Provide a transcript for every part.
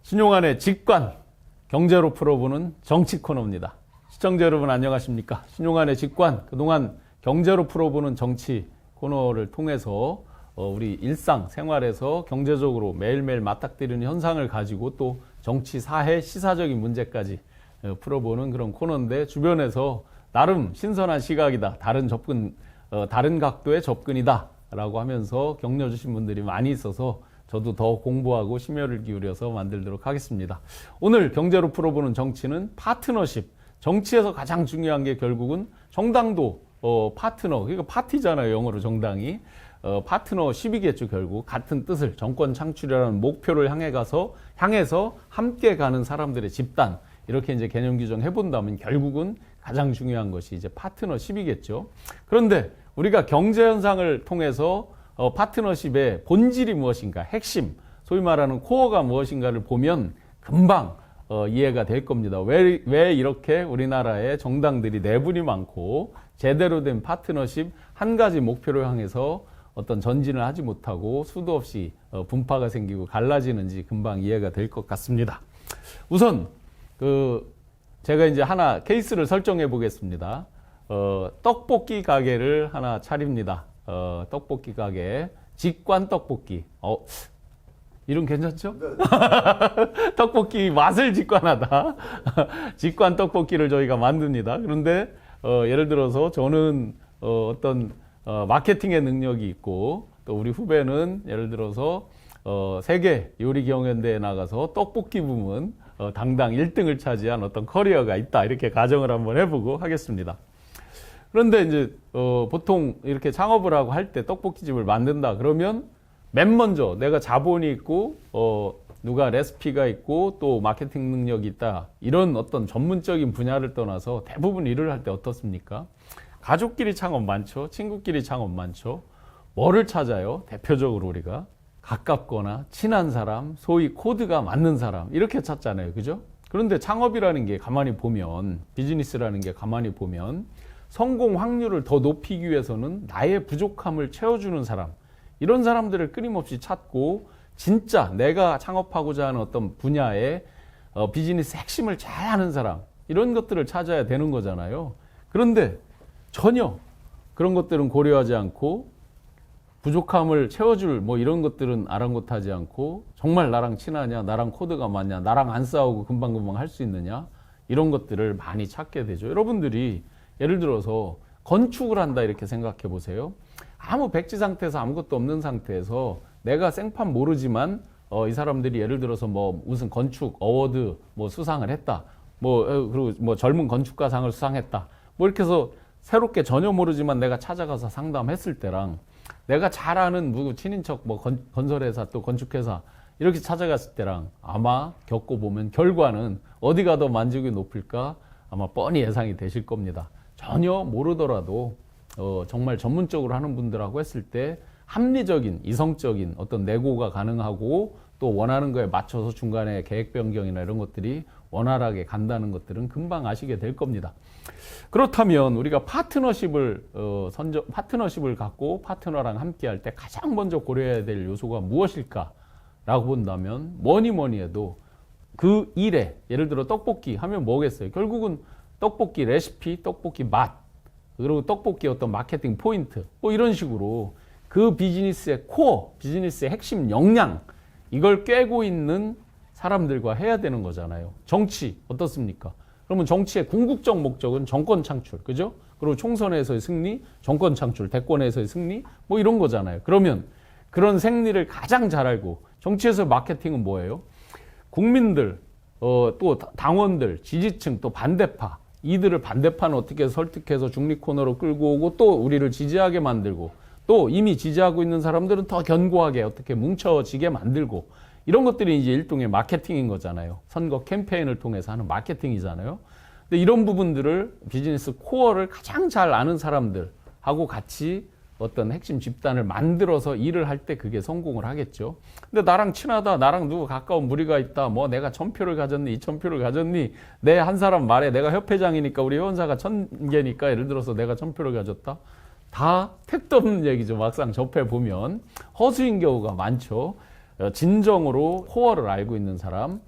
신용환의 직관, 경제로 풀어보는 정치 코너입니다. 시청자 여러분 안녕하십니까? 신용환의 직관, 그동안 경제로 풀어보는 정치 코너를 통해서 우리 일상 생활에서 경제적으로 매일매일 맞닥뜨리는 현상을 가지고 또 정치, 사회, 시사적인 문제까지 풀어보는 그런 코너인데, 주변에서 나름 신선한 시각이다, 다른 접근, 다른 각도의 접근이다 라고 하면서 격려 주신 분들이 많이 있어서 저도 더 공부하고 심혈을 기울여서 만들도록 하겠습니다. 오늘 경제로 풀어보는 정치는 파트너십. 정치에서 가장 중요한 게 결국은 정당도 파트너, 그러니까 파티잖아요, 영어로 정당이. 파트너십이겠죠. 결국 같은 뜻을, 정권 창출이라는 목표를 향해서 함께 가는 사람들의 집단, 이렇게 이제 개념 규정해 본다면 결국은 가장 중요한 것이 이제 파트너십이겠죠. 그런데 우리가 경제 현상을 통해서 파트너십의 본질이 무엇인가, 핵심, 소위 말하는 코어가 무엇인가를 보면 금방 이해가 될 겁니다. 왜 이렇게 우리나라의 정당들이 내분이 많고 제대로 된 파트너십 한 가지 목표를 향해서 어떤 전진을 하지 못하고 수도 없이 분파가 생기고 갈라지는지 금방 이해가 될 것 같습니다. 우선 제가 이제 하나 케이스를 설정해 보겠습니다. 떡볶이 가게를 하나 차립니다. 떡볶이 가게, 직관 떡볶이. 이름 괜찮죠? 떡볶이 맛을 직관하다. 직관 떡볶이를 저희가 만듭니다. 그런데 예를 들어서 저는 어떤 마케팅의 능력이 있고, 또 우리 후배는 예를 들어서 세계 요리 경연대회에 나가서 떡볶이 부문 당당 1등을 차지한 어떤 커리어가 있다, 이렇게 가정을 한번 해보고 하겠습니다. 그런데 이제 보통 이렇게 창업을 하고 할 때 떡볶이집을 만든다 그러면 맨 먼저 내가 자본이 있고 누가 레시피가 있고 또 마케팅 능력이 있다, 이런 어떤 전문적인 분야를 떠나서 대부분 일을 할 때 어떻습니까? 가족끼리 창업 많죠. 친구끼리 창업 많죠. 뭐를 찾아요? 대표적으로 우리가 가깝거나 친한 사람, 소위 코드가 맞는 사람, 이렇게 찾잖아요. 그죠? 그런데 창업이라는 게 가만히 보면, 비즈니스라는 게 가만히 보면 성공 확률을 더 높이기 위해서는 나의 부족함을 채워주는 사람, 이런 사람들을 끊임없이 찾고 진짜 내가 창업하고자 하는 어떤 분야의 비즈니스 핵심을 잘 아는 사람, 이런 것들을 찾아야 되는 거잖아요. 그런데 전혀 그런 것들은 고려하지 않고 부족함을 채워줄 이런 것들은 아랑곳하지 않고, 정말 나랑 친하냐, 나랑 코드가 맞냐, 나랑 안 싸우고 금방금방 할 수 있느냐, 이런 것들을 많이 찾게 되죠. 여러분들이 예를 들어서 건축을 한다 이렇게 생각해 보세요. 아무 백지 상태에서 아무것도 없는 상태에서 내가 생판 모르지만 이 사람들이 예를 들어서 무슨 건축 어워드 수상을 했다, 그리고 젊은 건축가상을 수상했다, 이렇게 해서 새롭게 전혀 모르지만 내가 찾아가서 상담했을 때랑 내가 잘 아는 누구 친인척 건설회사 또 건축회사 이렇게 찾아갔을 때랑 아마 겪어보면 결과는 어디가 더 만족이 높을까 아마 뻔히 예상이 되실 겁니다. 전혀 모르더라도 정말 전문적으로 하는 분들하고 했을 때 합리적인, 이성적인 어떤 내고가 가능하고 또 원하는 거에 맞춰서 중간에 계획 변경이나 이런 것들이 원활하게 간다는 것들은 금방 아시게 될 겁니다. 그렇다면 우리가 파트너십을 갖고 파트너랑 함께 할 때 가장 먼저 고려해야 될 요소가 무엇일까라고 본다면 뭐니 해도 그 일에, 예를 들어 떡볶이 하면 뭐겠어요? 결국은 떡볶이 레시피, 떡볶이 맛, 그리고 떡볶이 어떤 마케팅 포인트, 이런 식으로 그 비즈니스의 코어, 비즈니스의 핵심 역량, 이걸 꿰고 있는 사람들과 해야 되는 거잖아요. 정치 어떻습니까? 그러면 정치의 궁극적 목적은 정권 창출, 그죠? 그리고 총선에서의 승리, 정권 창출, 대권에서의 승리, 이런 거잖아요. 그러면 그런 생리를 가장 잘 알고, 정치에서 마케팅은 뭐예요? 국민들, 또 당원들, 지지층, 또 반대파, 이들을 반대파는 어떻게 설득해서 중립 코너로 끌고 오고 또 우리를 지지하게 만들고, 또 이미 지지하고 있는 사람들은 더 견고하게 어떻게 뭉쳐지게 만들고, 이런 것들이 이제 일종의 마케팅인 거잖아요. 선거 캠페인을 통해서 하는 마케팅이잖아요. 근데 이런 부분들을, 비즈니스 코어를 가장 잘 아는 사람들하고 같이 어떤 핵심 집단을 만들어서 일을 할 때 그게 성공을 하겠죠. 근데 나랑 친하다, 나랑 누구 가까운 무리가 있다, 내가 1000표를 가졌니, 2000표를 가졌니, 내 한 사람 말에 내가 협회장이니까 우리 회원사가 1000개니까 예를 들어서 내가 1000표를 가졌다. 다 택도 없는 얘기죠. 막상 접해보면 허수인 경우가 많죠. 진정으로 코어를 알고 있는 사람,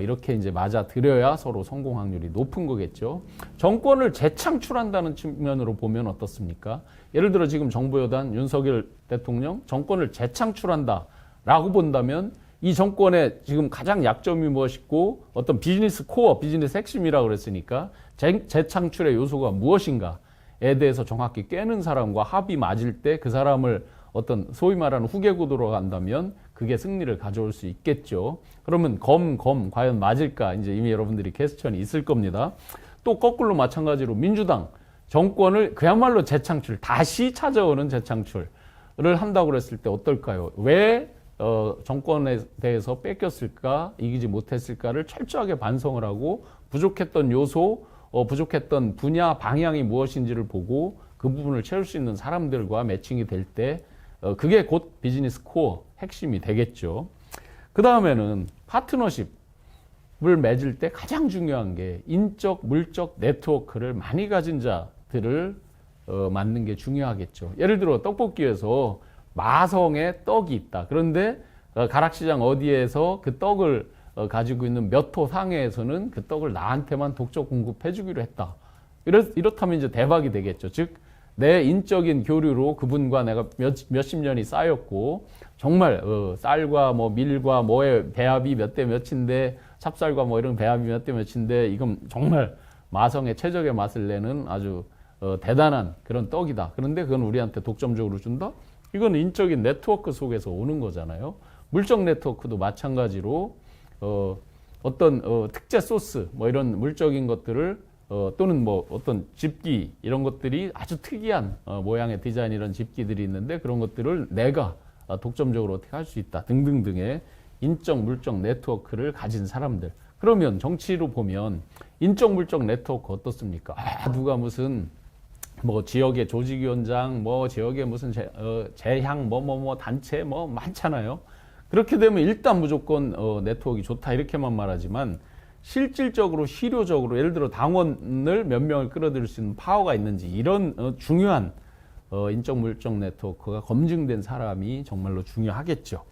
이렇게 이제 맞아들여야 서로 성공 확률이 높은 거겠죠. 정권을 재창출한다는 측면으로 보면 어떻습니까? 예를 들어 지금 정부 여당 윤석열 대통령 정권을 재창출한다라고 본다면 이 정권의 지금 가장 약점이 무엇이고 어떤 비즈니스 코어, 비즈니스 핵심이라고 그랬으니까 재창출의 요소가 무엇인가에 대해서 정확히 꿰는 사람과 합이 맞을 때 그 사람을 어떤 소위 말하는 후계 구도로 간다면 그게 승리를 가져올 수 있겠죠. 그러면 과연 맞을까? 이제 이미 여러분들이 퀘스천이 있을 겁니다. 또 거꾸로 마찬가지로 민주당 정권을 그야말로 재창출, 다시 찾아오는 재창출을 한다고 그랬을 때 어떨까요? 왜 정권에 대해서 뺏겼을까, 이기지 못했을까를 철저하게 반성을 하고 부족했던 요소, 부족했던 분야, 방향이 무엇인지를 보고 그 부분을 채울 수 있는 사람들과 매칭이 될 때 그게 곧 비즈니스 코어 핵심이 되겠죠. 그 다음에는 파트너십을 맺을 때 가장 중요한 게 인적, 물적 네트워크를 많이 가진 자들을 만는 게 중요하겠죠. 예를 들어 떡볶이에서 마성의 떡이 있다. 그런데 가락시장 어디에서 그 떡을 가지고 있는 몇 호 상해에서는 그 떡을 나한테만 독점 공급해 주기로 했다. 이렇다면 이제 대박이 되겠죠. 즉 내 인적인 교류로 그분과 내가 몇십 년이 쌓였고 정말 쌀과 뭐 밀과 뭐의 배합이 몇 대 몇인데 찹쌀과 뭐 이런 배합이 몇 대 몇인데 이건 정말 마성의 최적의 맛을 내는 아주 대단한 그런 떡이다. 그런데 그건 우리한테 독점적으로 준다? 이건 인적인 네트워크 속에서 오는 거잖아요. 물적 네트워크도 마찬가지로 어떤 특제 소스 뭐 이런 물적인 것들을 또는 뭐 어떤 집기 이런 것들이 아주 특이한 모양의 디자인 이런 집기들이 있는데 그런 것들을 내가 독점적으로 어떻게 할 수 있다 등등등의 인적 물적 네트워크를 가진 사람들. 그러면 정치로 보면 인적 물적 네트워크 어떻습니까? 누가 무슨 뭐 지역의 조직위원장 뭐 지역의 무슨 재향 뭐 단체 뭐 많잖아요. 그렇게 되면 일단 무조건 네트워크가 좋다 이렇게만 말하지만 실질적으로 실효적으로 예를 들어 당원을 몇 명을 끌어들일 수 있는 파워가 있는지 이런 중요한 인적 물적 네트워크가 검증된 사람이 정말로 중요하겠죠.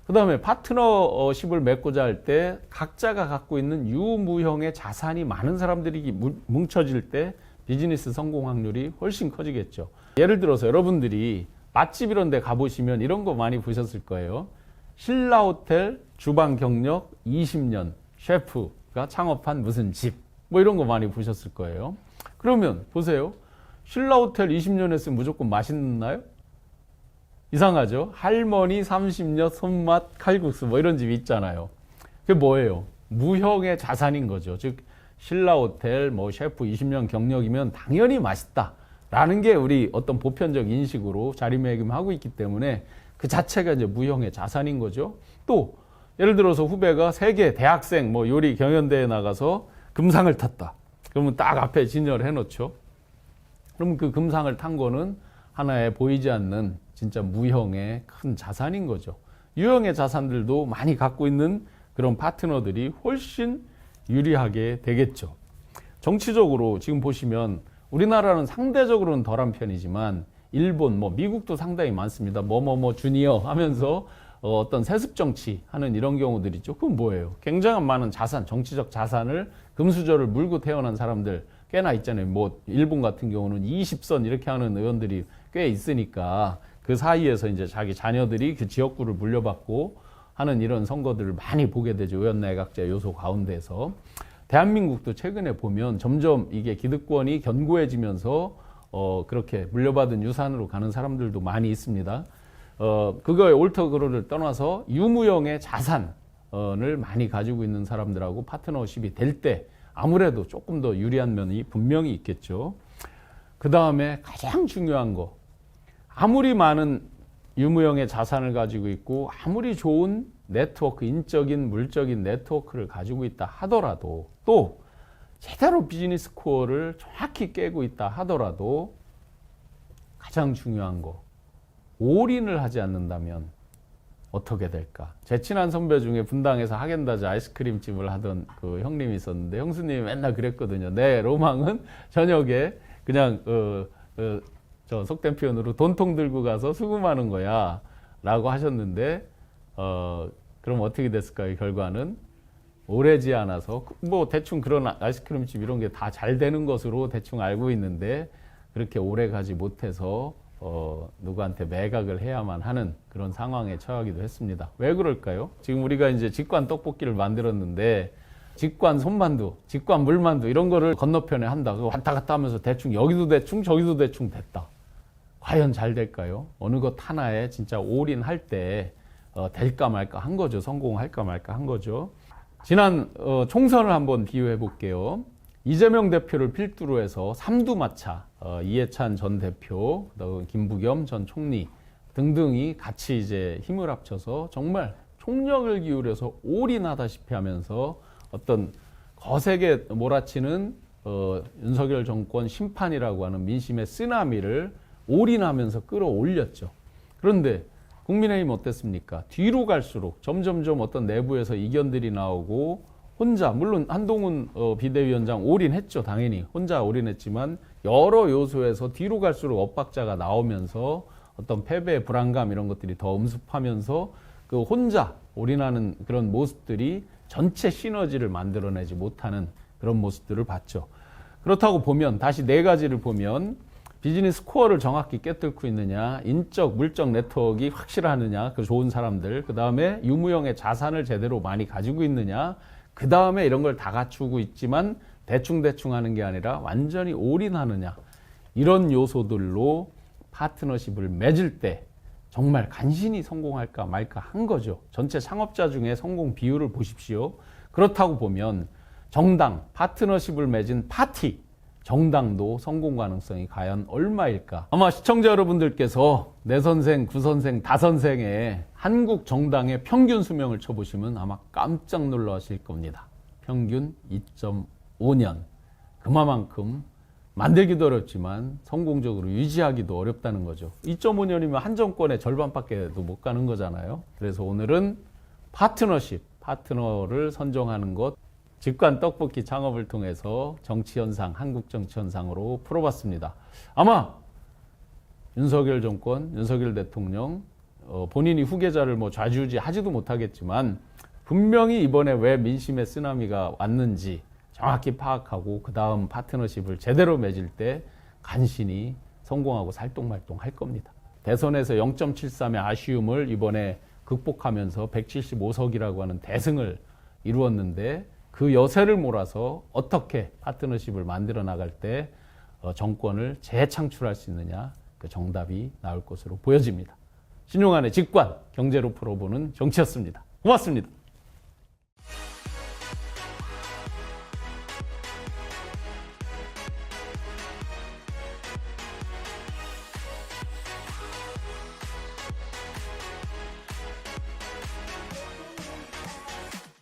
그 다음에 파트너십을 맺고자 할 때 각자가 갖고 있는 유무형의 자산이 많은 사람들이 뭉쳐질 때 비즈니스 성공 확률이 훨씬 커지겠죠. 예를 들어서 여러분들이 맛집 이런 데 가보시면 이런 거 많이 보셨을 거예요. 신라호텔 주방 경력 20년 셰프가 창업한 무슨 집 뭐 이런 거 많이 보셨을 거예요. 그러면 보세요. 신라호텔 20년 했으면 무조건 맛있나요? 이상하죠? 할머니 30년 손맛 칼국수 뭐 이런 집이 있잖아요. 그게 뭐예요? 무형의 자산인 거죠. 즉 신라호텔 뭐 셰프 20년 경력이면 당연히 맛있다라는 게 우리 어떤 보편적 인식으로 자리매김하고 있기 때문에 그 자체가 이제 무형의 자산인 거죠. 또 예를 들어서 후배가 세계 대학생 뭐 요리 경연대회에 나가서 금상을 탔다. 그러면 딱 앞에 진열을 해놓죠. 그러면 그 금상을 탄 거는 하나의 보이지 않는 진짜 무형의 큰 자산인 거죠. 유형의 자산들도 많이 갖고 있는 그런 파트너들이 훨씬 유리하게 되겠죠. 정치적으로 지금 보시면 우리나라는 상대적으로는 덜한 편이지만 일본, 뭐 미국도 상당히 많습니다. 주니어 하면서 어떤 세습 정치 하는 이런 경우들이 있죠. 그건 뭐예요? 굉장한 많은 자산, 정치적 자산을 금수저를 물고 태어난 사람들 꽤나 있잖아요. 뭐 일본 같은 경우는 20선 이렇게 하는 의원들이 꽤 있으니까 그 사이에서 이제 자기 자녀들이 그 지역구를 물려받고 하는 이런 선거들을 많이 보게 되죠. 의원 내각제 요소 가운데서. 대한민국도 최근에 보면 점점 이게 기득권이 견고해지면서 그렇게 물려받은 유산으로 가는 사람들도 많이 있습니다. 그거의 옳다 그르를 떠나서 유무형의 자산을 많이 가지고 있는 사람들하고 파트너십이 될 때 아무래도 조금 더 유리한 면이 분명히 있겠죠. 그 다음에 가장 중요한 거, 아무리 많은 유무형의 자산을 가지고 있고 아무리 좋은 네트워크, 인적인 물적인 네트워크를 가지고 있다 하더라도 또 제대로 비즈니스 코어를 정확히 깨고 있다 하더라도 가장 중요한 거, 올인을 하지 않는다면 어떻게 될까? 제 친한 선배 중에 분당에서 하겐다즈 아이스크림집을 하던 그 형님이 있었는데 형수님이 맨날 그랬거든요. 내 로망은 저녁에 그냥 저 속된 표현으로 돈통 들고 가서 수금하는 거야 라고 하셨는데 그럼 어떻게 됐을까요? 결과는 오래지 않아서 뭐 대충 그런 아이스크림집 이런 게 다 잘 되는 것으로 대충 알고 있는데 그렇게 오래 가지 못해서 누구한테 매각을 해야만 하는 그런 상황에 처하기도 했습니다. 왜 그럴까요? 지금 우리가 이제 직관 떡볶이를 만들었는데 직관 손만두, 직관 물만두 이런 거를 건너편에 한다. 왔다 갔다 하면서 대충 여기도 대충 저기도 대충 됐다. 과연 잘 될까요? 어느 것 하나에 진짜 올인할 때 될까 말까 한 거죠. 성공할까 말까 한 거죠. 지난 총선을 한번 비유해 볼게요. 이재명 대표를 필두로 해서 삼두마차, 이해찬 전 대표, 김부겸 전 총리 등등이 같이 이제 힘을 합쳐서 정말 총력을 기울여서 올인하다시피 하면서 어떤 거세게 몰아치는 윤석열 정권 심판이라고 하는 민심의 쓰나미를 올인하면서 끌어올렸죠. 그런데 국민의힘 어땠습니까? 뒤로 갈수록 점점점 어떤 내부에서 이견들이 나오고 혼자, 물론 한동훈 비대위원장 올인했죠. 당연히 혼자 올인했지만 여러 요소에서 뒤로 갈수록 엇박자가 나오면서 어떤 패배의 불안감 이런 것들이 더 엄습하면서 그 혼자 올인하는 그런 모습들이 전체 시너지를 만들어내지 못하는 그런 모습들을 봤죠. 그렇다고 보면 다시 네 가지를 보면 비즈니스 코어를 정확히 꿰뚫고 있느냐, 인적, 물적 네트워크가 확실하느냐, 그 좋은 사람들, 그 다음에 유무형의 자산을 제대로 많이 가지고 있느냐, 그 다음에 이런 걸 다 갖추고 있지만 대충대충 하는 게 아니라 완전히 올인하느냐, 이런 요소들로 파트너십을 맺을 때 정말 간신히 성공할까 말까 한 거죠. 전체 창업자 중에 성공 비율을 보십시오. 그렇다고 보면 정당, 파트너십을 맺은 파티, 정당도 성공 가능성이 과연 얼마일까? 아마 시청자 여러분들께서 내 선생, 구 선생, 다 선생의 한국 정당의 평균 수명을 쳐보시면 아마 깜짝 놀라실 겁니다. 평균 2.5년. 그만큼 만들기도 어렵지만 성공적으로 유지하기도 어렵다는 거죠. 2.5년이면 한 정권의 절반밖에도 못 가는 거잖아요. 그래서 오늘은 파트너를 선정하는 것, 직관 떡볶이 창업을 통해서 정치 현상, 한국 정치 현상으로 풀어봤습니다. 아마 윤석열 정권, 윤석열 대통령 본인이 후계자를 뭐 좌지우지하지도 못하겠지만 분명히 이번에 왜 민심의 쓰나미가 왔는지 정확히 파악하고 그 다음 파트너십을 제대로 맺을 때 간신히 성공하고 살똥말똥할 겁니다. 대선에서 0.73의 아쉬움을 이번에 극복하면서 175석이라고 하는 대승을 이루었는데 그 여세를 몰아서 어떻게 파트너십을 만들어 나갈 때 정권을 재창출할 수 있느냐, 그 정답이 나올 것으로 보여집니다. 신용환의 직관, 경제로 풀어보는 정치였습니다. 고맙습니다.